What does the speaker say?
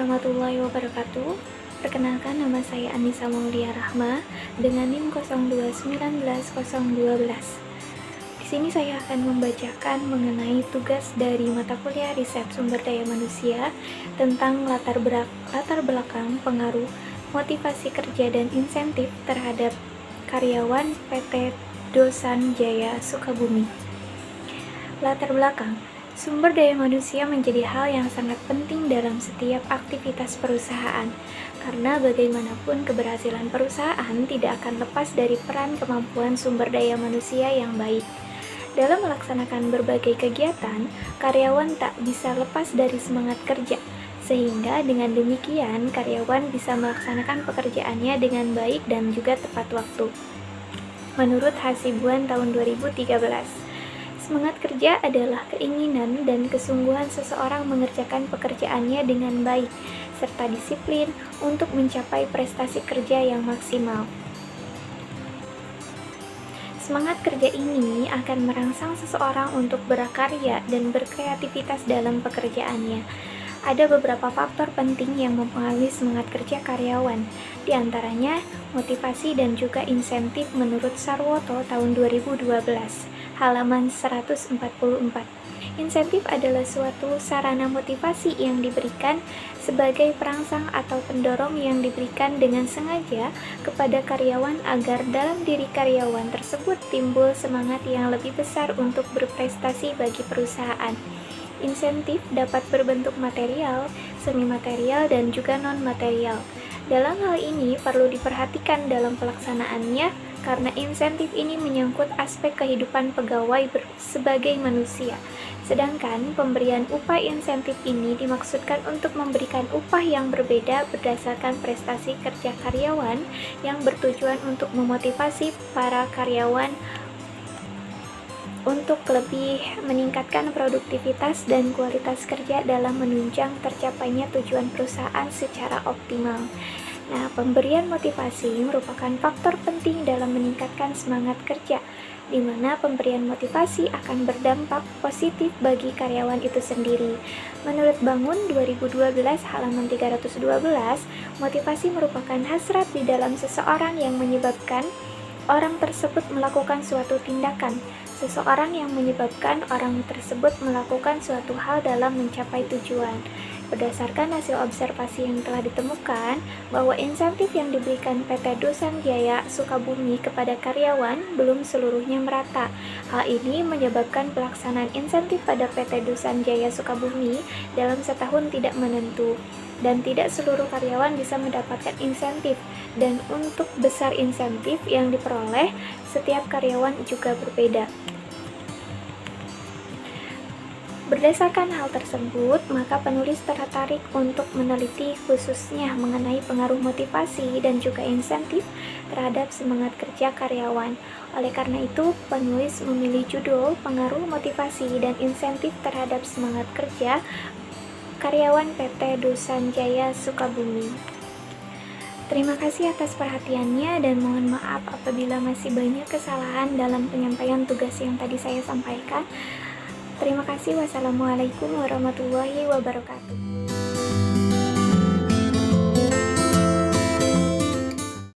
warahmatullahi wabarakatuh. Perkenalkan, nama saya Anissa Maulia Rahma dengan NIM 02190012. Di sini saya akan membacakan mengenai tugas dari mata kuliah riset sumber daya manusia tentang latar belakang, pengaruh, motivasi kerja dan insentif terhadap karyawan PT Dosan Jaya Sukabumi. Latar belakang. Sumber daya manusia menjadi hal yang sangat penting dalam setiap aktivitas perusahaan, karena bagaimanapun keberhasilan perusahaan tidak akan lepas dari peran kemampuan sumber daya manusia yang baik. Dalam melaksanakan berbagai kegiatan, karyawan tak bisa lepas dari semangat kerja, sehingga dengan demikian karyawan bisa melaksanakan pekerjaannya dengan baik dan juga tepat waktu. Menurut Hasibuan tahun 2013, semangat kerja adalah keinginan dan kesungguhan seseorang mengerjakan pekerjaannya dengan baik, serta disiplin untuk mencapai prestasi kerja yang maksimal. Semangat kerja ini akan merangsang seseorang untuk berkarya dan berkreativitas dalam pekerjaannya. Ada beberapa faktor penting yang mempengaruhi semangat kerja karyawan, di antaranya motivasi dan juga insentif menurut Sarwoto tahun 2012, halaman 144. Insentif adalah suatu sarana motivasi yang diberikan sebagai perangsang atau pendorong yang diberikan dengan sengaja kepada karyawan agar dalam diri karyawan tersebut timbul semangat yang lebih besar untuk berprestasi bagi perusahaan. Insentif dapat berbentuk material, semi-material, dan juga non-material. Dalam hal ini perlu diperhatikan dalam pelaksanaannya karena insentif ini menyangkut aspek kehidupan pegawai sebagai manusia. Sedangkan pemberian upah insentif ini dimaksudkan untuk memberikan upah yang berbeda berdasarkan prestasi kerja karyawan yang bertujuan untuk memotivasi para karyawan untuk lebih meningkatkan produktivitas dan kualitas kerja dalam menunjang tercapainya tujuan perusahaan secara optimal. Nah, pemberian motivasi merupakan faktor penting dalam meningkatkan semangat kerja, di mana pemberian motivasi akan berdampak positif bagi karyawan itu sendiri. Menurut Bangun 2012 halaman 312, motivasi merupakan hasrat di dalam seseorang yang menyebabkan orang tersebut melakukan suatu tindakan. Seseorang yang menyebabkan orang tersebut melakukan suatu hal dalam mencapai tujuan. Berdasarkan hasil observasi yang telah ditemukan, bahwa insentif yang diberikan PT Dosan Jaya Sukabumi kepada karyawan belum seluruhnya merata. Hal ini menyebabkan pelaksanaan insentif pada PT Dosan Jaya Sukabumi dalam setahun tidak menentu, dan tidak seluruh karyawan bisa mendapatkan insentif, dan untuk besar insentif yang diperoleh, setiap karyawan juga berbeda. Berdasarkan hal tersebut, maka penulis tertarik untuk meneliti khususnya mengenai pengaruh motivasi dan juga insentif terhadap semangat kerja karyawan. Oleh karena itu, penulis memilih judul Pengaruh Motivasi dan Insentif Terhadap Semangat Kerja Karyawan PT Dosan Jaya Sukabumi. Terima kasih atas perhatiannya dan mohon maaf apabila masih banyak kesalahan dalam penyampaian tugas yang tadi saya sampaikan. Terima kasih. Wassalamualaikum warahmatullahi wabarakatuh.